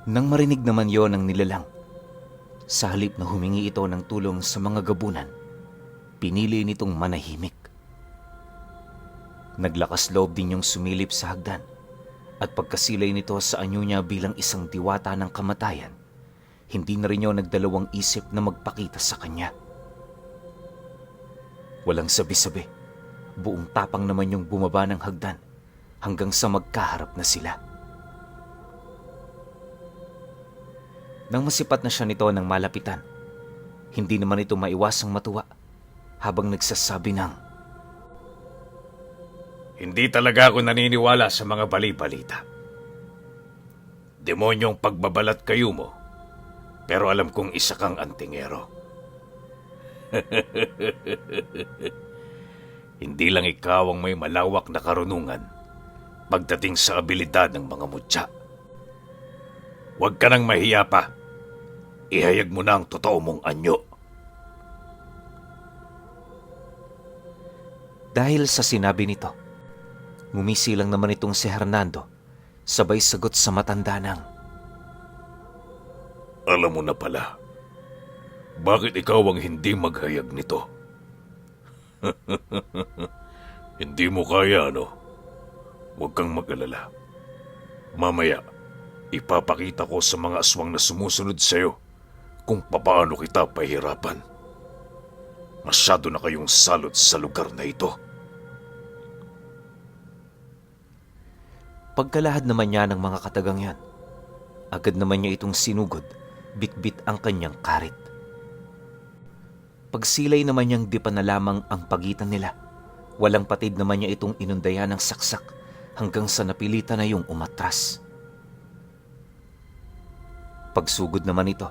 Nang marinig naman yon ng nilalang, sa halip na humingi ito ng tulong sa mga gabunan, pinili nitong manahimik. Naglakas loob din yung sumilip sa hagdan at pagkasilay nito sa anyo niya bilang isang diwata ng kamatayan, hindi na rin yon nagdalawang isip na magpakita sa kanya. Walang sabi-sabi, buong tapang naman yung bumaba ng hagdan hanggang sa magkaharap na sila. Nang masipat na siya nito ng malapitan, hindi naman ito maiwasang matuwa habang nagsasabi ng, Hindi talaga ako naniniwala sa mga bali-balita. Demonyong pagbabalat kayo mo, pero alam kong isa kang antingero. Hindi lang ikaw ang may malawak na karunungan pagdating sa abilidad ng mga mutya. Huwag ka nang mahiya pa. Ihayag mo na ang totoo mong anyo. dahil sa sinabi nito, ngumisi lang naman itong si Hernando, sabay sagot sa matanda ng, Alam mo na pala, bakit ikaw ang hindi maghayag nito? Hindi mo kaya, ano? Huwag kang mag-alala. Mamaya, ipapakita ko sa mga aswang na sumusunod sa'yo kung papaano kita pahirapan. Masyado na kayong salot sa lugar na ito. Pagkalahad naman niya ng mga katagang yan, agad naman niya itong sinugod, bitbit ang kanyang karit. Pagsilay naman niyang di pa na lamang ang pagitan nila, walang patid naman niya itong inundayan ng saksak hanggang sa napilitan na yung umatras. Pagsugod naman ito,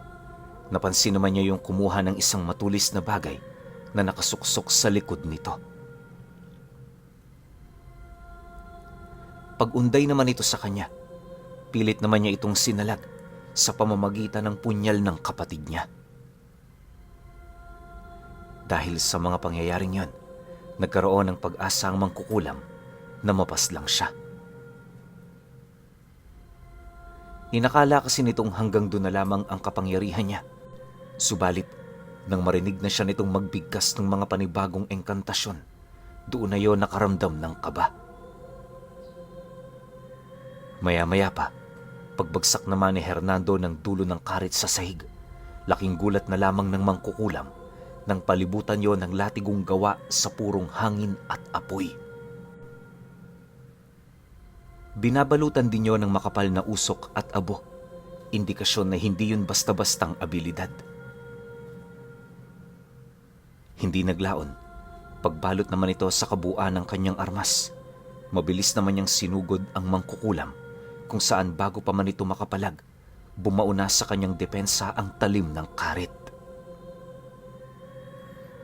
napansin naman niya yung kumuha ng isang matulis na bagay na nakasuksok sa likod nito. Pag-unday naman ito sa kanya, pilit naman niya itong sinalag sa pamamagitan ng punyal ng kapatid niya. Dahil sa mga pangyayaring yon, nagkaroon ng pag-asa ang mangkukulam na mapaslang siya. Inakala kasi nitong hanggang doon na lamang ang kapangyarihan niya. Subalit, nang marinig na siya nitong magbigkas ng mga panibagong engkantasyon, doon na yon nakaramdam ng kaba. Maya-maya pa, pagbagsak naman ni Hernando ng dulo ng karit sa sahig, laking gulat na lamang ng mangkukulam nang palibutan yon ng latigong gawa sa purong hangin at apoy. Binabalutan din yon ng makapal na usok at abo, indikasyon na hindi yun basta-bastang abilidad. Hindi naglaon, pagbalot naman ito sa kabuuan ng kanyang armas, mabilis naman niyang sinugod ang mangkukulam kung saan bago pa man ito makapalag, bumauna sa kanyang depensa ang talim ng karit.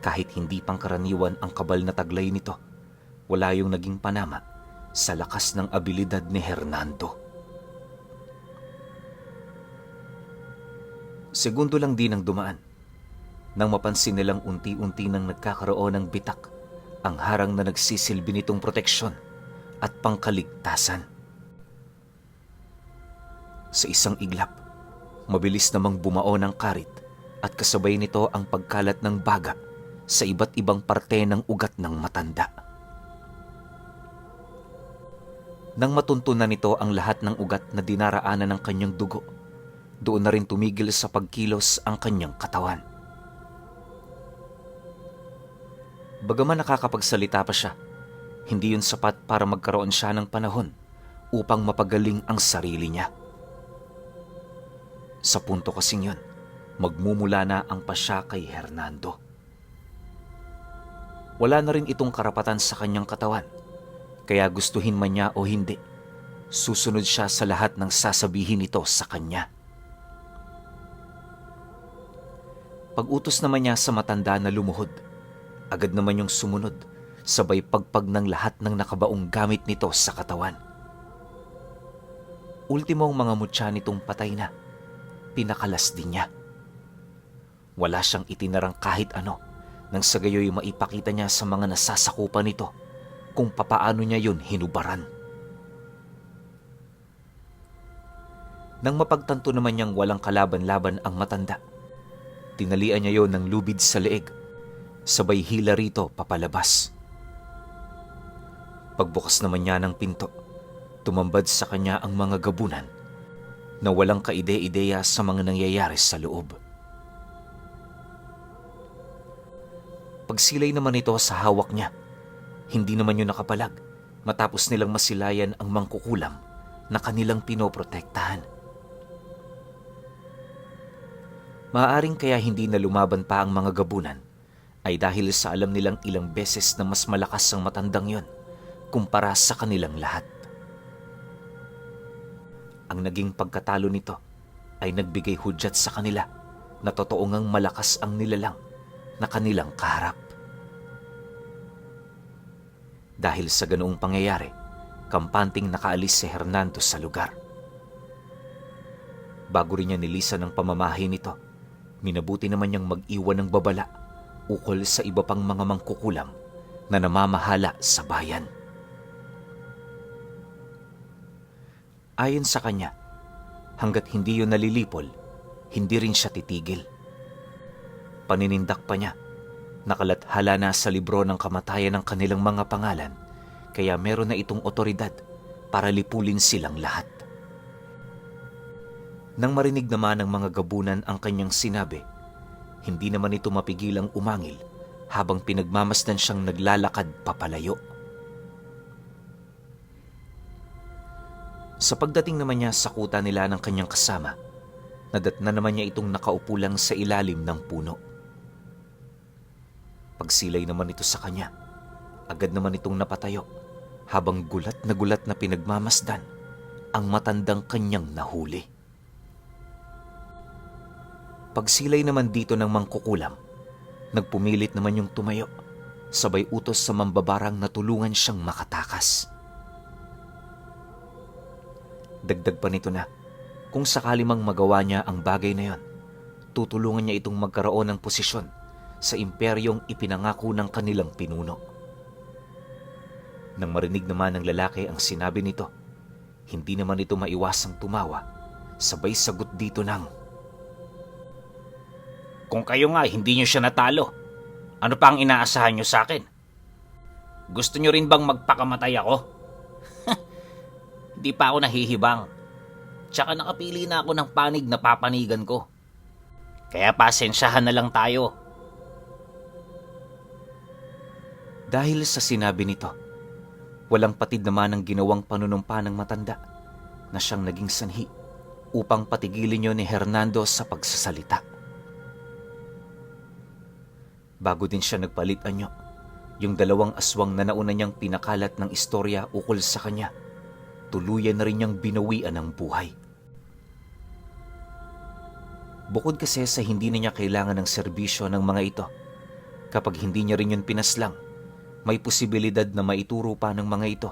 Kahit hindi pangkaraniwan ang kabal na taglay nito, wala yung naging panama sa lakas ng abilidad ni Hernando. Segundo lang din ang dumaan nang mapansin nilang unti-unti nang nagkakaroon ng bitak ang harang na nagsisilbi nitong proteksyon at pangkaligtasan. Sa isang iglap, mabilis namang bumao ng karit at kasabay nito ang pagkalat ng baga sa iba't ibang parte ng ugat ng matanda. Nang matuntunan nito ang lahat ng ugat na dinaraanan ng kanyang dugo, doon na rin tumigil sa pagkilos ang kanyang katawan. Bagaman nakakapagsalita pa siya, hindi yun sapat para magkaroon siya ng panahon upang mapagaling ang sarili niya. Sa punto kasing yun, magmumula na ang pasya kay Hernando. Wala na rin itong karapatan sa kanyang katawan, kaya gustuhin man niya o hindi, susunod siya sa lahat ng sasabihin nito sa kanya. Pag-utos naman niya sa matanda na lumuhod, agad naman yung sumunod, sabay pagpag ng lahat ng nakabaong gamit nito sa katawan. Ultimo ang mga mutya nitong patay na, pinakalas din niya. Wala siyang itinarang kahit ano, nang sa gayoy maipakita niya sa mga nasasakupan nito kung papaano niya yun hinubaran. Nang mapagtanto naman niyang walang kalaban-laban ang matanda, tinalian niya yon ng lubid sa leeg, sabay hila rito papalabas. Pagbukas naman niya ng pinto, tumambad sa kanya ang mga gabunan na walang kaide-ideya sa mga nangyayari sa loob. Pagsilay naman ito sa hawak niya, hindi naman yun nakapalag matapos nilang masilayan ang mangkukulam na kanilang pinoprotektahan. Maaaring kaya hindi na lumaban pa ang mga gabunan ay dahil sa alam nilang ilang beses na mas malakas ang matandang yon kumpara sa kanilang lahat. Ang naging pagkatalo nito ay nagbigay hudyat sa kanila na totoo ngang malakas ang nilalang na kanilang kaharap. Dahil sa ganoong pangyayari, kampanting nakaalis si Hernando sa lugar. Bago rin niya nilisan ng pamamahay nito, minabuti naman niyang mag-iwan ng babala ukol sa iba pang mga mangkukulam na namamahala sa bayan. Ayon sa kanya, hanggat hindi yun nalilipol, hindi rin siya titigil. Paninindak pa niya, nakalathala na sa libro ng kamatayan ng kanilang mga pangalan, kaya meron na itong otoridad para lipulin silang lahat. Nang marinig naman ng mga gabunan ang kanyang sinabi, hindi naman ito mapigilang umangil habang pinagmamasdan siyang naglalakad papalayo. Sa pagdating naman niya sa kuta nila ng kanyang kasama, nadatna naman niya itong nakaupo lang sa ilalim ng puno. Pagsilay naman ito sa kanya, agad naman itong napatayo habang gulat na pinagmamasdan ang matandang kanyang nahuli. Pagsilay naman dito ng mangkukulam, nagpumilit naman yung tumayo, sabay utos sa mambabarang na tulungan siyang makatakas. Dagdag pa nito na, kung sakali mang magawa niya ang bagay na yon, tutulungan niya itong magkaroon ng posisyon sa imperyong ipinangako ng kanilang pinuno. Nang marinig naman ng lalaki ang sinabi nito, hindi naman ito maiwasang tumawa, sabay sagot dito ng, "Kung kayo nga hindi nyo siya natalo, ano pa ang inaasahan nyo sa akin? Gusto nyo rin bang magpakamatay ako? Hindi pa ako nahihibang. Tsaka nakapili na ako ng panig na papanigan ko. Kaya pasensyahan na lang tayo." Dahil sa sinabi nito, walang patid naman ang ginawang panunumpa ng matanda na siyang naging sanhi upang patigilin niyo ni Hernando sa pagsasalita. Bago din siya nagpalit anyo, yung dalawang aswang na nauna niyang pinakalat ng istorya ukol sa kanya, tuluyan na rin niyang binawian ng buhay. Bukod kasi sa hindi na niya kailangan ng serbisyo ng mga ito, kapag hindi niya rin yun pinaslang, may posibilidad na maituro pa ng mga ito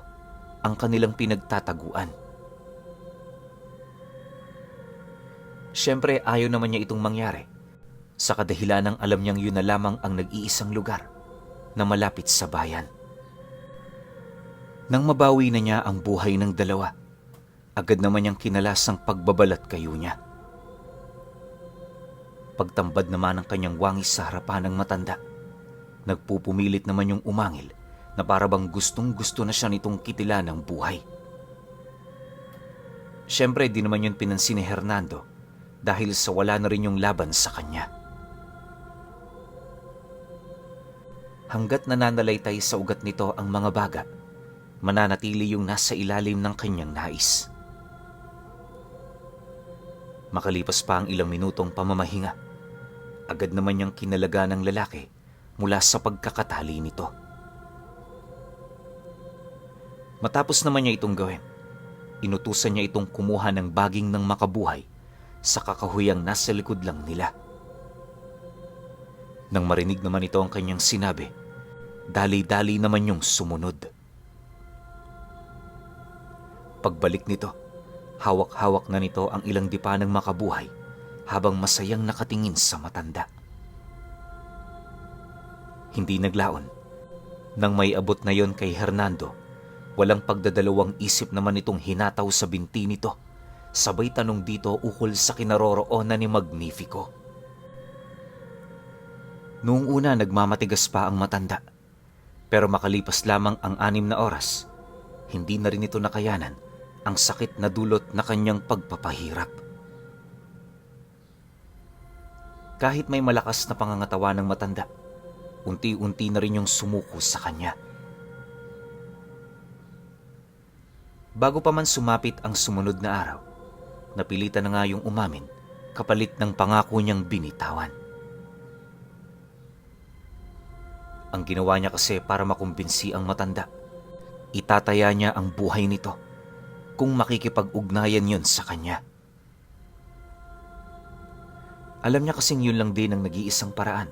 ang kanilang pinagtataguan. Siyempre ayaw naman niya itong mangyari, sa kadahilan ng alam niyang yun na lamang ang nag-iisang lugar na malapit sa bayan. Nang mabawi na niya ang buhay ng dalawa, agad naman niyang kinalas ang pagbabalat kayo niya. Pagtambad naman ng kanyang wangis sa harapan ng matanda, nagpupumilit naman yung umangil na parabang gustong-gusto na siya nitong kitila ng buhay. Siyempre di naman yun pinansin ni Hernando dahil sa wala na rin yung laban sa kanya. Hanggat nananalaytay sa ugat nito ang mga baga, mananatili yung nasa ilalim ng kanyang nais. Makalipas pa ang ilang minutong pamamahinga, agad naman niyang kinalaga ng lalaki mula sa pagkakatali nito. Matapos naman niya itong gawin, inutusan niya itong kumuha ng baging ng makabuhay sa kakahuyang nasa likod lang nila. Nang marinig naman ito ang kanyang sinabi, dali-dali naman yung sumunod. Pagbalik nito, hawak-hawak na nito ang ilang dipa ng makabuhay habang masayang nakatingin sa matanda. Hindi naglaon. Nang may abot na yon kay Hernando, walang pagdadalawang isip naman itong hinataw sa binti nito sabay tanong dito ukol sa kinaroroonan ni Magnifico. Noong una nagmamatigas pa ang matanda, pero makalipas lamang ang 6 na oras, hindi na rin ito nakayanan ang sakit na dulot na kanyang pagpapahirap. Kahit may malakas na pangangatawa ng matanda, unti-unti na rin yung sumuko sa kanya. Bago pa man sumapit ang sumunod na araw, napilitan na nga yung umamin kapalit ng pangako niyang binitawan. Ang ginawa niya kasi para makumbinsi ang matanda, itataya niya ang buhay nito kung makikipag-ugnayan yun sa kanya. Alam niya kasing yun lang din ang nag-iisang paraan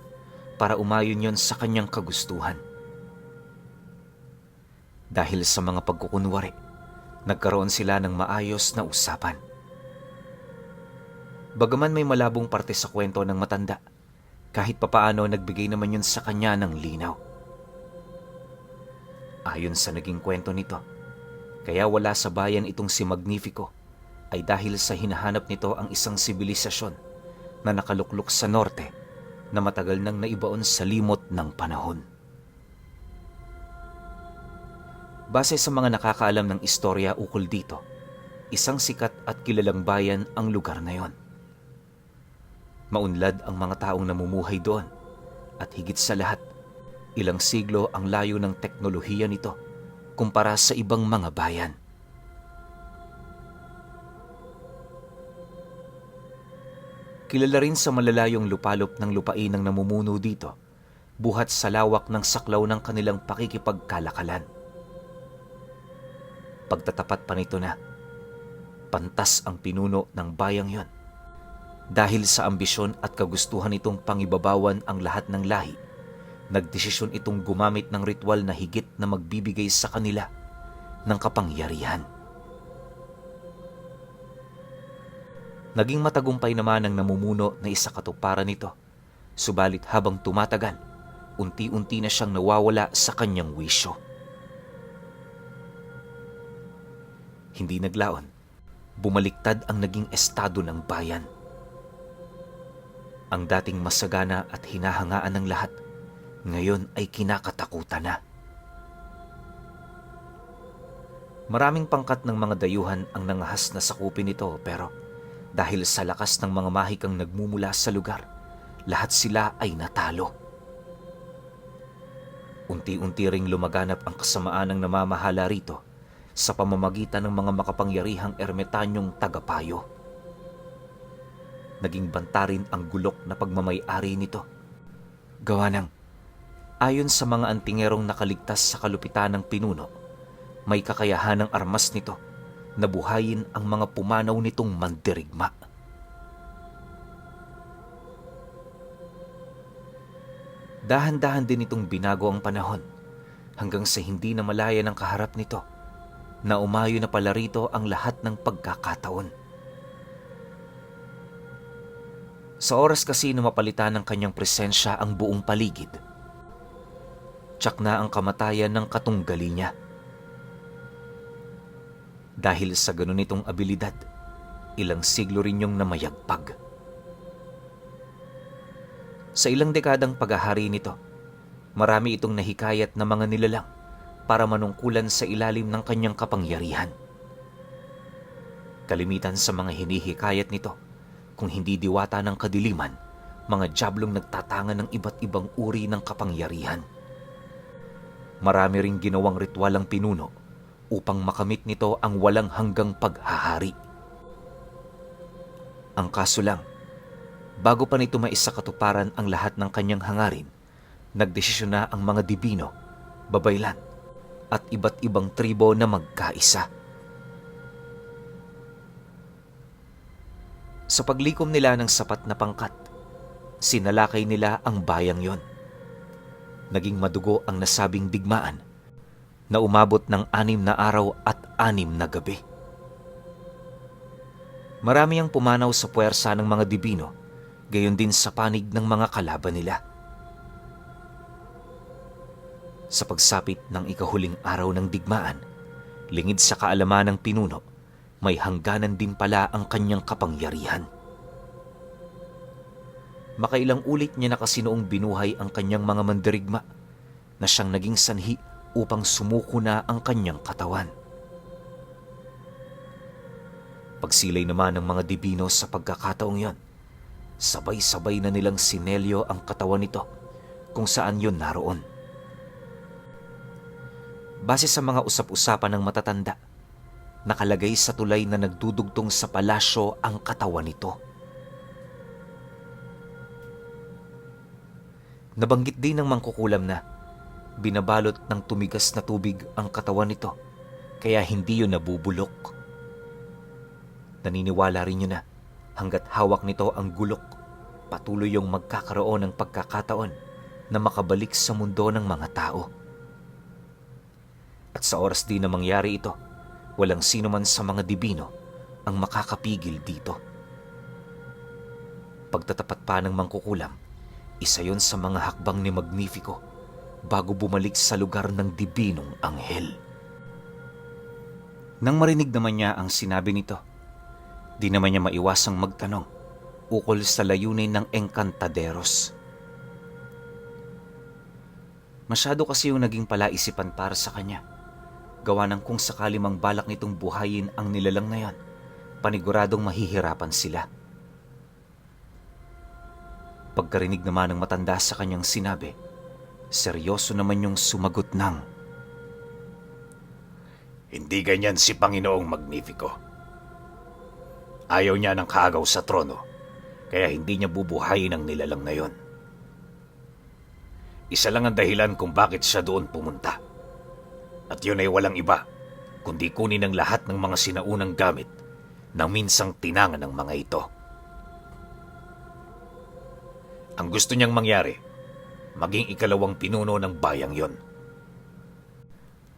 para umayon yun sa kanyang kagustuhan. Dahil sa mga pagkukunwari, nagkaroon sila ng maayos na usapan. Bagaman may malabong parte sa kwento ng matanda, kahit papaano nagbigay naman yun sa kanya ng linaw. Ayon sa naging kwento nito, kaya wala sa bayan itong si Magnifico ay dahil sa hinahanap nito ang isang sibilisasyon na nakaluklok sa norte na matagal nang naibaon sa limot ng panahon. Base sa mga nakakaalam ng istorya ukol dito, isang sikat at kilalang bayan ang lugar na yon. Maunlad ang mga taong namumuhay doon at higit sa lahat, ilang siglo ang layo ng teknolohiya nito kumpara sa ibang mga bayan. Kilala rin sa malalayong lupalop ng lupain ng namumuno dito, buhat sa lawak ng saklaw ng kanilang pakikipagkalakalan. Pagtatapat pa nito na, pantas ang pinuno ng bayang yon. Dahil sa ambisyon at kagustuhan nitong pangibabawan ang lahat ng lahi, nagdesisyon itong gumamit ng ritual na higit na magbibigay sa kanila ng kapangyarihan. Naging matagumpay naman ang namumuno na isa katuparan nito, subalit habang tumatagal, unti-unti na siyang nawawala sa kanyang wisyo. Hindi naglaon, bumaliktad ang naging estado ng bayan. Ang dating masagana at hinahangaan ng lahat, ngayon ay kinakatakutan na. Maraming pangkat ng mga dayuhan ang nangahas na sakupin nito, pero dahil sa lakas ng mga mahikang nagmumula sa lugar, lahat sila ay natalo. Unti-unti ring lumaganap ang kasamaan ng namamahala rito sa pamamagitan ng mga makapangyarihang ermetanyong tagapayo. Naging banta rin ang gulok na pagmamay-ari nito. Gawa ng, ayon sa mga antingerong nakaligtas sa kalupitan ng pinuno, may kakayahan ng armas nito na buhayin ang mga pumanaw nitong mandirigma. Dahan-dahan din itong binago ang panahon hanggang sa hindi na malaya ng kaharap nito na umayo na pala rito ang lahat ng pagkakataon. Sa oras kasi na mapalitan ng kanyang presensya ang buong paligid, tiyak na ang kamatayan ng katunggali niya. Dahil sa ganun itong abilidad, ilang siglo rin yung namayagpag. Sa ilang dekadang paghahari nito, marami itong nahikayat na mga nilalang para manungkulan sa ilalim ng kanyang kapangyarihan. Kalimitan sa mga hinihikayat nito, kung hindi diwata ng kadiliman, mga diablong nagtatanga ng iba't ibang uri ng kapangyarihan. Marami ring ginawang ritual ang pinuno upang makamit nito ang walang hanggang paghahari. Ang kaso lang, bago pa nito maisakatuparan ang lahat ng kanyang hangarin, nagdesisyon na ang mga dibino, babaylan, at iba't ibang tribo na magkaisa. Sa paglikom nila ng sapat na pangkat, sinalakay nila ang bayang yon. Naging madugo ang nasabing digmaan na umabot ng 6 na araw at 6 na gabi. Marami ang pumanaw sa puwersa ng mga dibino, gayon din sa panig ng mga kalaban nila. Sa pagsapit ng ikahuling araw ng digmaan, lingid sa kaalaman ng pinuno, may hangganan din pala ang kanyang kapangyarihan. Makailang ulit niya na kasi noong binuhay ang kanyang mga mandirigma na siyang naging sanhi upang sumuko na ang kanyang katawan. Pagsilay naman ng mga dibino sa pagkakataong yon, sabay-sabay na nilang sinelyo ang katawan nito kung saan yon naroon. Base sa mga usap-usapan ng matatanda, nakalagay sa tulay na nagdudugtong sa palasyo ang katawan nito. Nabanggit din ng mangkukulam na binabalot ng tumigas na tubig ang katawan nito kaya hindi yun nabubulok. Naniniwala rin yun na hanggat hawak nito ang gulok, patuloy yung magkakaroon ng pagkakataon na makabalik sa mundo ng mga tao. At sa oras din na mangyari ito, walang sino man sa mga dibino ang makakapigil dito. Pagtatapat pa ng mangkukulam, isa yon sa mga hakbang ni Magnifico bago bumalik sa lugar ng dibinong anghel. Nang marinig naman niya ang sinabi nito, di naman niya maiwasang magtanong ukol sa layunin ng engkantaderos. Masyado kasi yung naging palaisipan para sa kanya. Gawa ng kung sakali mang balak nitong buhayin ang nilalang na yan, paniguradong mahihirapan sila. Pagkarinig naman ng matanda sa kanyang sinabi, seryoso naman yung sumagot ng, Hindi ganyan si Panginoong Magnifico. Ayaw niya ng kaagaw sa trono, kaya hindi niya bubuhayin ang nilalang na yon. Isa lang ang dahilan kung bakit siya doon pumunta. At yun ay walang iba, kundi kunin ang lahat ng mga sinaunang gamit na minsang tinangan ng mga ito. Ang gusto niyang mangyari, maging ikalawang pinuno ng bayang yon.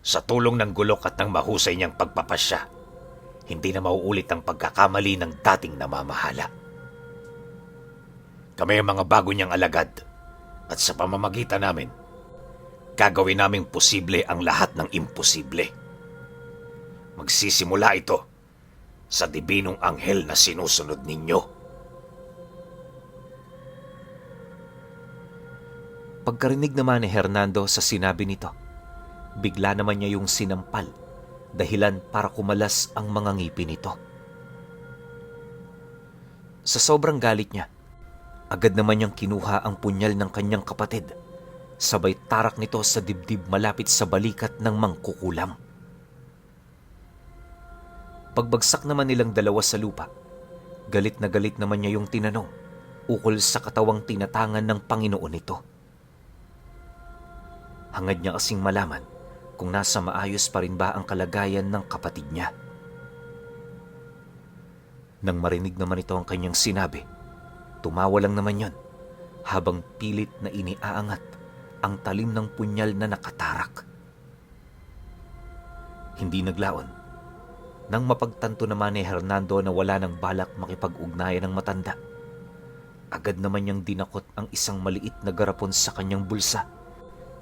Sa tulong ng gulok at ng mahusay niyang pagpapasya, hindi na mauulit ang pagkakamali ng dating namamahala. Kami ang mga bago niyang alagad, at sa pamamagitan namin, gagawin naming posible ang lahat ng imposible. Magsisimula ito sa dibinong anghel na sinusunod ninyo. Pagkarinig naman ni Hernando sa sinabi nito, bigla naman niya yung sinampal, dahilan para kumalas ang mga ngipin nito. Sa sobrang galit niya, agad naman niyang kinuha ang punyal ng kanyang kapatid, sabay tarak nito sa dibdib malapit sa balikat ng mangkukulam. Pagbagsak naman nilang dalawa sa lupa, galit naman niya yung tinanong ukol sa katawang tinatangan ng Panginoon nito. Hangad niya kasing malaman kung nasa maayos pa rin ba ang kalagayan ng kapatid niya. Nang marinig naman ito ang kanyang sinabi, tumawa lang naman yon habang pilit na iniaangat ang talim ng punyal na nakatarak. Hindi naglaon. Nang mapagtanto naman ni Hernando na wala ng balak makipag-ugnayan ng matanda, agad naman niyang dinakot ang isang maliit na garapon sa kanyang bulsa,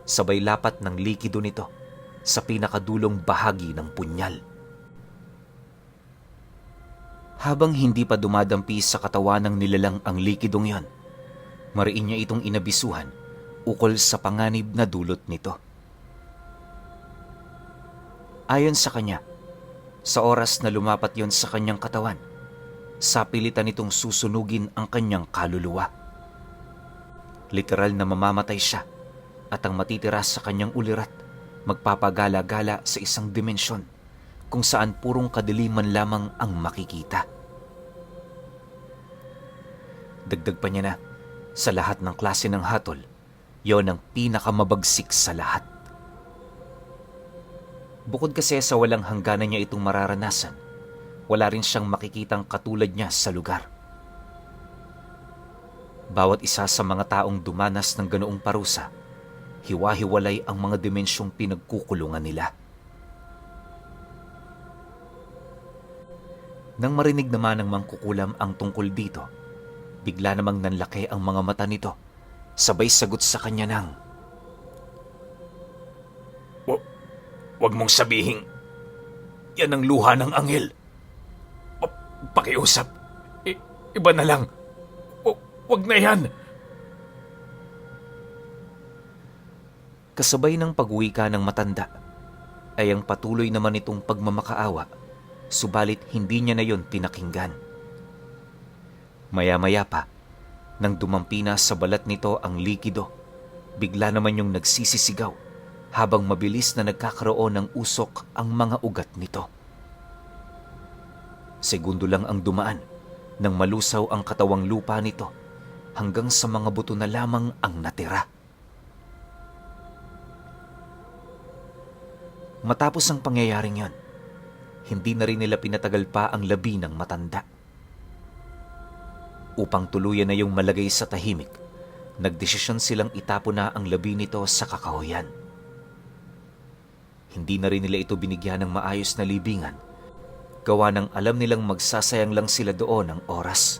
sabay lapat ng likido nito sa pinakadulong bahagi ng punyal. Habang hindi pa dumadampi sa katawan ng nilalang ang likidong yon, mariin niya itong inabisuhan ukol sa panganib na dulot nito. Ayon sa kanya, sa oras na lumapat yon sa kanyang katawan, sapilitan nitong susunugin ang kanyang kaluluwa. Literal na mamamatay siya at ang matitira sa kanyang ulirat magpapagala-gala sa isang dimensyon kung saan purong kadiliman lamang ang makikita. Dagdag pa niya na, sa lahat ng klase ng hatol, yon ang pinakamabagsik sa lahat. Bukod kasi sa walang hangganan niya itong mararanasan, wala rin siyang makikitang katulad niya sa lugar. Bawat isa sa mga taong dumanas ng ganoong parusa, hiwa-hiwalay ang mga dimensyong pinagkukulungan nila. Nang marinig naman ng mangkukulam ang tungkol dito, bigla namang nanlaki ang mga mata nito, sabay sagot sa kanya ng, Huwag mong sabihin, yan ang luha ng anghel. pakiusap. Iba na lang. Wag na yan. Kasabay ng pag-uwi ng matanda ay ang patuloy naman itong pagmamakaawa, subalit hindi niya na yon pinakinggan. Maya-maya pa, nang dumampi na sa balat nito ang likido, bigla naman yung nagsisisigaw habang mabilis na nagkakaroon ng usok ang mga ugat nito. Segundo lang ang dumaan nang malusaw ang katawang lupa nito hanggang sa mga buto na lamang ang natira. Matapos ang pangyayaring yon, hindi na rin nila pinatagal pa ang labi ng matanda. Upang tuluyan na yung malagay sa tahimik, nagdesisyon silang itapo na ang labi nito sa kakahuyan. Hindi na rin nila ito binigyan ng maayos na libingan, gawa ng alam nilang magsasayang lang sila doon ng oras.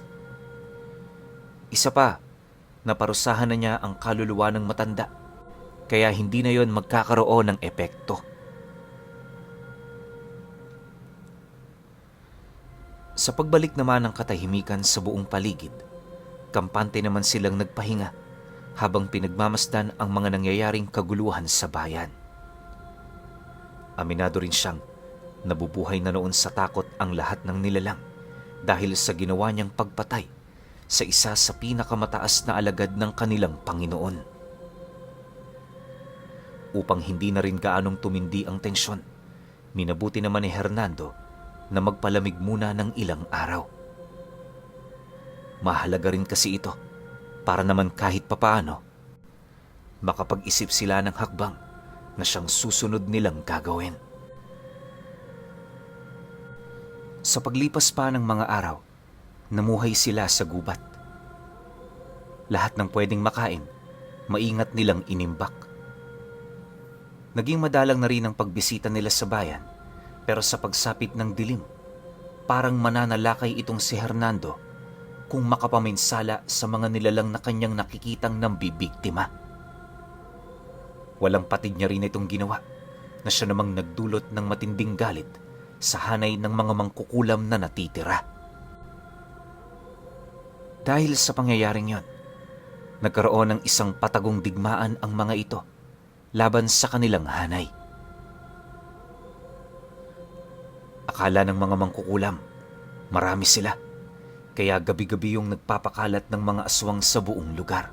Isa pa, naparusahan na niya ang kaluluwa ng matanda, kaya hindi na yon magkakaroon ng epekto. Sa pagbalik naman ng katahimikan sa buong paligid, kampante naman silang nagpahinga habang pinagmamasdan ang mga nangyayaring kaguluhan sa bayan. Aminado rin siyang nabubuhay na noon sa takot ang lahat ng nilalang dahil sa ginawa niyang pagpatay sa isa sa pinakamataas na alagad ng kanilang Panginoon. Upang hindi na rin gaanong tumindi ang tensyon, minabuti naman ni Hernando na magpalamig muna ng ilang araw. Mahalaga rin kasi ito para naman kahit papaano makapag-isip sila ng hakbang na siyang susunod nilang gagawin. Sa paglipas pa ng mga araw, namuhay sila sa gubat. Lahat ng pwedeng makain, maingat nilang inimbak. Naging madalang na rin ang pagbisita nila sa bayan, pero sa pagsapit ng dilim, parang mananalakay itong si Hernando kung makapaminsala sa mga nilalang na kanyang nakikitang nambibiktima. Walang patid niya rin itong ginawa na siya namang nagdulot ng matinding galit sa hanay ng mga mangkukulam na natitira. Dahil sa pangyayaring yon, nagkaroon ng isang patagong digmaan ang mga ito laban sa kanilang hanay. Akala ng mga mangkukulam, marami sila, kaya gabi-gabi yung nagpapakalat ng mga aswang sa buong lugar.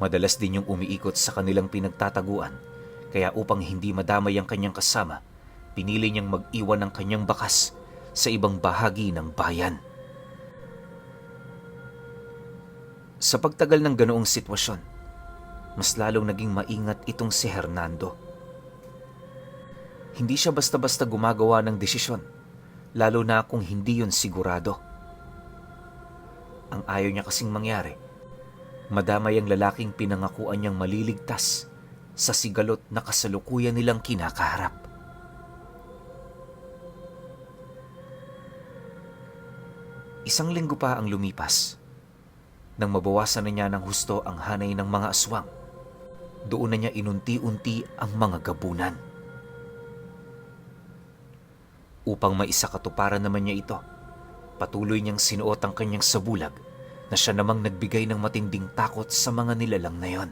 Madalas din yung umiikot sa kanilang pinagtataguan, kaya upang hindi madamay ang kanyang kasama, pinili niyang mag-iwan ng kanyang bakas sa ibang bahagi ng bayan. Sa pagtagal ng ganoong sitwasyon, mas lalong naging maingat itong si Hernando. Hindi siya basta-basta gumagawa ng desisyon, lalo na kung hindi yun sigurado. Ang ayaw niya kasing mangyari, madamay ang lalaking pinangakuan niyang maliligtas sa sigalot na kasalukuyan nilang kinakaharap. Isang linggo pa ang lumipas. Nang mabawasan na niya ng husto ang hanay ng mga aswang, doon na niya inunti-unti ang mga gabunan. Upang maisakatuparan naman niya ito, patuloy niyang sinuot ang kanyang sabulag na siya namang nagbigay ng matinding takot sa mga nilalang na yon.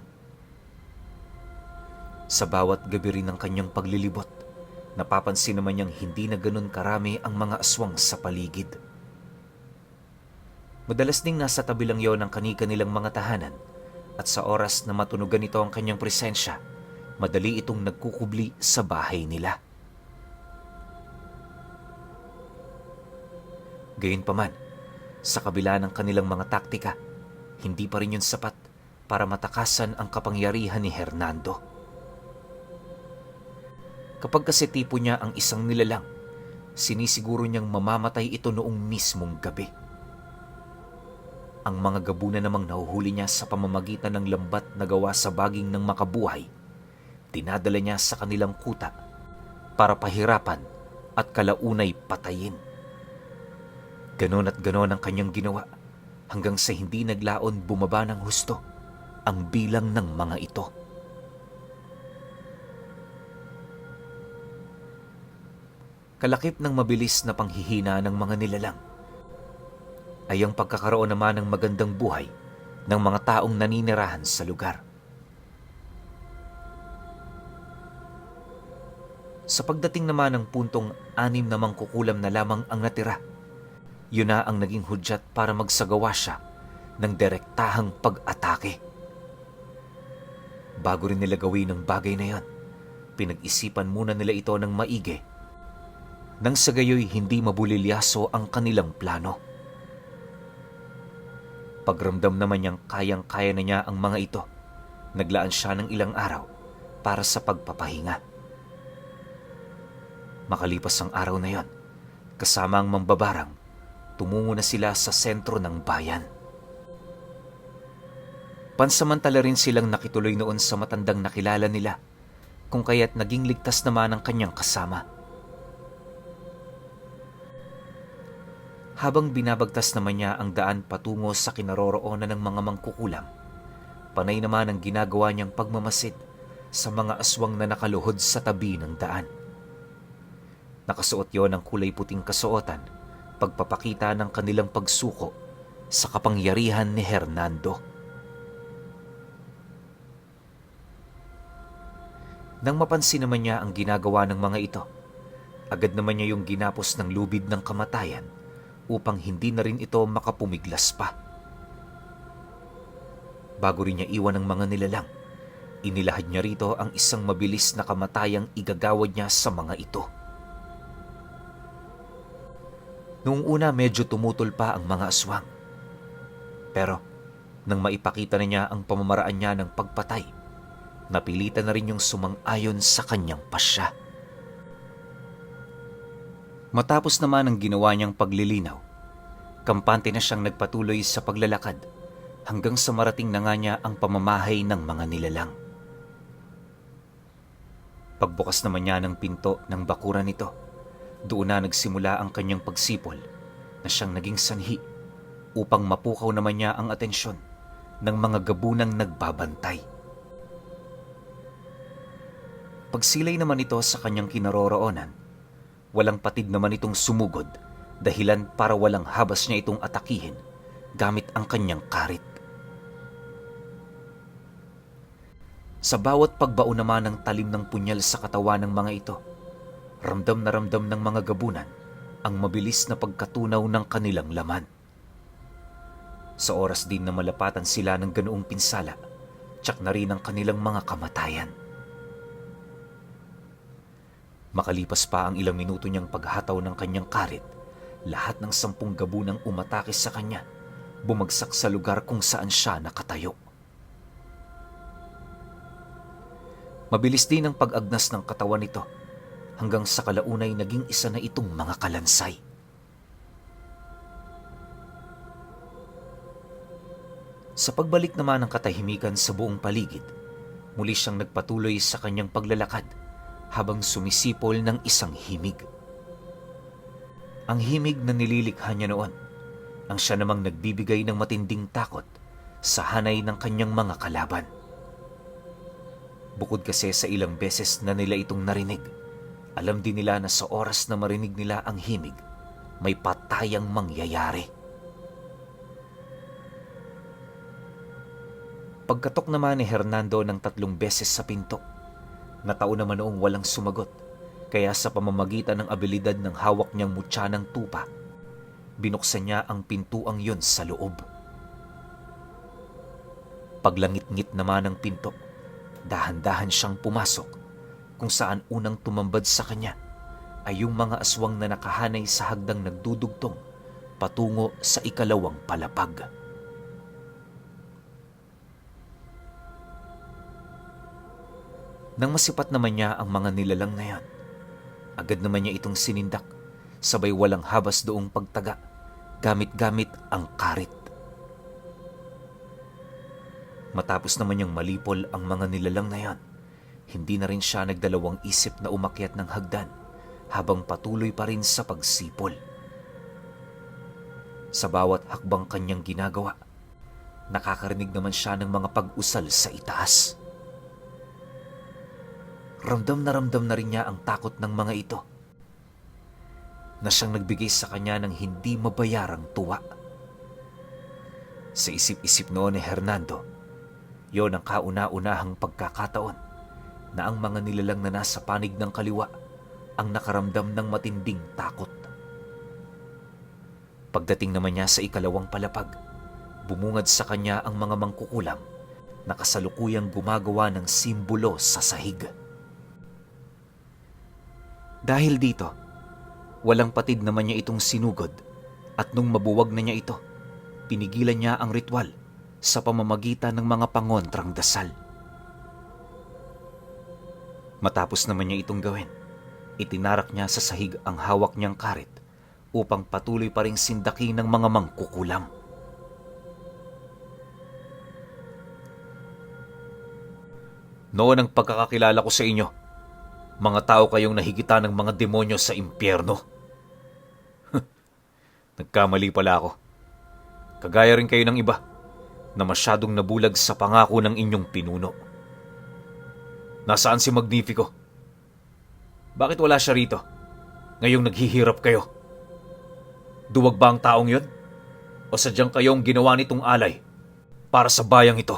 Sa bawat gabi rin ng kanyang paglilibot, napapansin naman niyang hindi na ganun karami ang mga aswang sa paligid. Madalas ding nasa tabi lang yon ang kani-kanilang mga tahanan at sa oras na matunugan ito ang kanyang presensya, madali itong nagkukubli sa bahay nila. Gayunpaman, sa kabila ng kanilang mga taktika, hindi pa rin yun sapat para matakasan ang kapangyarihan ni Hernando. Kapag kasi tipo niya ang isang nilalang, sinisiguro niyang mamamatay ito noong mismong gabi. Ang mga gabunan namang nahuhuli niya sa pamamagitan ng lambat na gawa sa baging ng makabuhay, dinadala niya sa kanilang kuta para pahirapan at kalaunay patayin. Ganon at ganon ang kanyang ginawa hanggang sa hindi naglaon bumaba ng husto ang bilang ng mga ito. Kalakip ng mabilis na panghihina ng mga nilalang ay ang pagkakaroon naman ng magandang buhay ng mga taong naninirahan sa lugar. Sa pagdating naman ng puntong 6 na mangkukulam na lamang ang natira, yun na ang naging hudyat para magsagawa siya ng direktahang pag-atake. Bago rin nila gawin ang bagay na yon, pinag-isipan muna nila ito ng maigi nang sa gayoy hindi mabulilyaso ang kanilang plano. Pagramdam naman niyang kayang-kaya na niya ang mga ito, naglaan siya ng ilang araw para sa pagpapahinga. Makalipas ang araw na yon, kasama ang mambabarang, tumungo na sila sa sentro ng bayan. Pansamantala rin silang nakituloy noon sa matandang nakilala nila, kung kaya't naging ligtas naman ang kanyang kasama. Habang binabagtas naman niya ang daan patungo sa kinaroroonan ng mga mangkukulam, panay naman ang ginagawa niyang pagmamasid sa mga aswang na nakaluhod sa tabi ng daan. Nakasuot yon ng kulay puting kasuotan, pagpapakita ng kanilang pagsuko sa kapangyarihan ni Hernando. Nang mapansin naman niya ang ginagawa ng mga ito, agad naman niya yung ginapos ng lubid ng kamatayan upang hindi na rin ito makapumiglas pa. Bago rin niya iwan ang mga nilalang, inilahad niya rito ang isang mabilis na kamatayang igagawad niya sa mga ito. Noong una medyo tumutol pa ang mga aswang. Pero nang maipakita na niya ang pamamaraan niya ng pagpatay, napilitan na rin yung sumang-ayon sa kanyang pasya. Matapos naman ang ginawa niyang paglilinaw, kampante na siyang nagpatuloy sa paglalakad hanggang sa marating na nga niya ang pamamahay ng mga nilalang. Pagbukas naman niya ng pinto ng bakuran nito, doon na nagsimula ang kanyang pagsipol na siyang naging sanhi upang mapukaw naman niya ang atensyon ng mga gabunang nagbabantay. Pagsilay naman ito sa kanyang kinaroroonan, walang patid naman itong sumugod, dahilan para walang habas niya itong atakihin gamit ang kanyang karit. Sa bawat pagbaon naman ng talim ng punyal sa katawan ng mga ito, ramdam na ramdam ng mga gabunan ang mabilis na pagkatunaw ng kanilang laman. Sa oras din na malapatan sila ng ganoong pinsala, tiyak na rin ang kanilang mga kamatayan. Makalipas pa ang ilang minuto niyang paghataw ng kanyang karit, lahat ng 10 gabunang umatake sa kanya, bumagsak sa lugar kung saan siya nakatayo. Mabilis din ang pag-agnas ng katawan nito, hanggang sa kalaunay naging isa na itong mga kalansay. Sa pagbalik naman ng katahimikan sa buong paligid, muli siyang nagpatuloy sa kanyang paglalakad, habang sumisipol ng isang himig. Ang himig na nililikha niya noon, ang siya namang nagbibigay ng matinding takot sa hanay ng kanyang mga kalaban. Bukod kasi sa ilang beses na nila itong narinig, alam din nila na sa oras na marinig nila ang himig, may patayang mangyayari. Pagkatok naman ni Hernando ng 3 beses sa pinto, natao naman noong walang sumagot, kaya sa pamamagitan ng abilidad ng hawak niyang mutya ng tupa, binuksan niya ang pintuang yun sa loob. Paglangit-ngit naman ng pinto, dahan-dahan siyang pumasok, kung saan unang tumambad sa kanya ay yung mga aswang na nakahanay sa hagdang nagdudugtong patungo sa ikalawang palapag. Nang masipat naman niya ang mga nilalang na yan, agad naman niya itong sinindak, sabay walang habas doong pagtaga, gamit-gamit ang karit. Matapos naman niyang malipol ang mga nilalang na yan, hindi na rin siya nagdalawang isip na umakyat ng hagdan habang patuloy pa rin sa pagsipol. Sa bawat hakbang kanyang ginagawa, nakakarinig naman siya ng mga pag-usal sa itaas. Ramdam na rin niya ang takot ng mga ito. na siyang nagbigay sa kanya ng hindi mabayarang tuwa. Sa isip-isip noon ni Hernando, yon ang kauna-unahang pagkakataon na ang mga nilalang na nasa panig ng kaliwa ang nakaramdam ng matinding takot. Pagdating naman niya sa ikalawang palapag, bumungad sa kanya ang mga mangkukulam na kasalukuyang gumagawa ng simbolo sa sahig. Dahil dito, walang patid naman niya itong sinugod at nung mabuwag na niya ito, pinigilan niya ang ritual sa pamamagitan ng mga pangontrang dasal. Matapos naman niya itong gawin, itinarak niya sa sahig ang hawak niyang karit upang patuloy pa ring sindakin ng mga mangkukulam. Noon ang pagkakakilala ko sa inyo, mga tao kayong nahigitan ng mga demonyo sa impyerno. Nagkamali pala ako. Kagaya rin kayo ng iba na masyadong nabulag sa pangako ng inyong pinuno. Nasaan si Magnifico? Bakit wala siya rito? Ngayong naghihirap kayo. Duwag ba ang taong yun? O sadyang kayong ginawa nitong alay para sa bayang ito?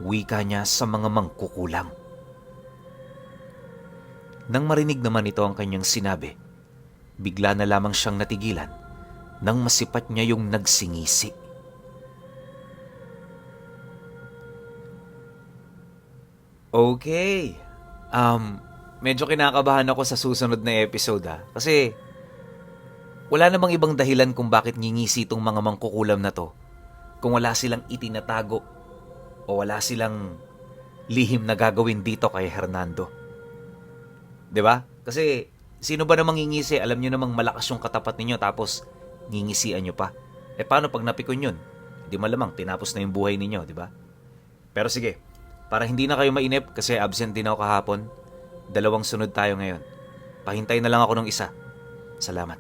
Wika niya sa mga mangkukulam. Nang marinig naman ito ang kanyang sinabi, bigla na lamang siyang natigilan nang masipat niya yung nagsingisi. Okay. Medyo kinakabahan ako sa susunod na episode kasi wala namang ibang dahilan kung bakit ngingisi itong mga mangkukulam na to kung wala silang itinatago o wala silang lihim na gagawin dito kay Hernando. 'Di ba? Kasi sino ba namang ngingisi? Alam niyo namang malakas yung katapat ninyo tapos ngingisian niyo pa. Paano pag napikon yun? Di malamang tinapos na yung buhay ninyo, 'di ba? Pero sige, para hindi na kayo mainip kasi absent din ako kahapon, 2 sunod tayo ngayon. Pahintay na lang ako ng isa. Salamat.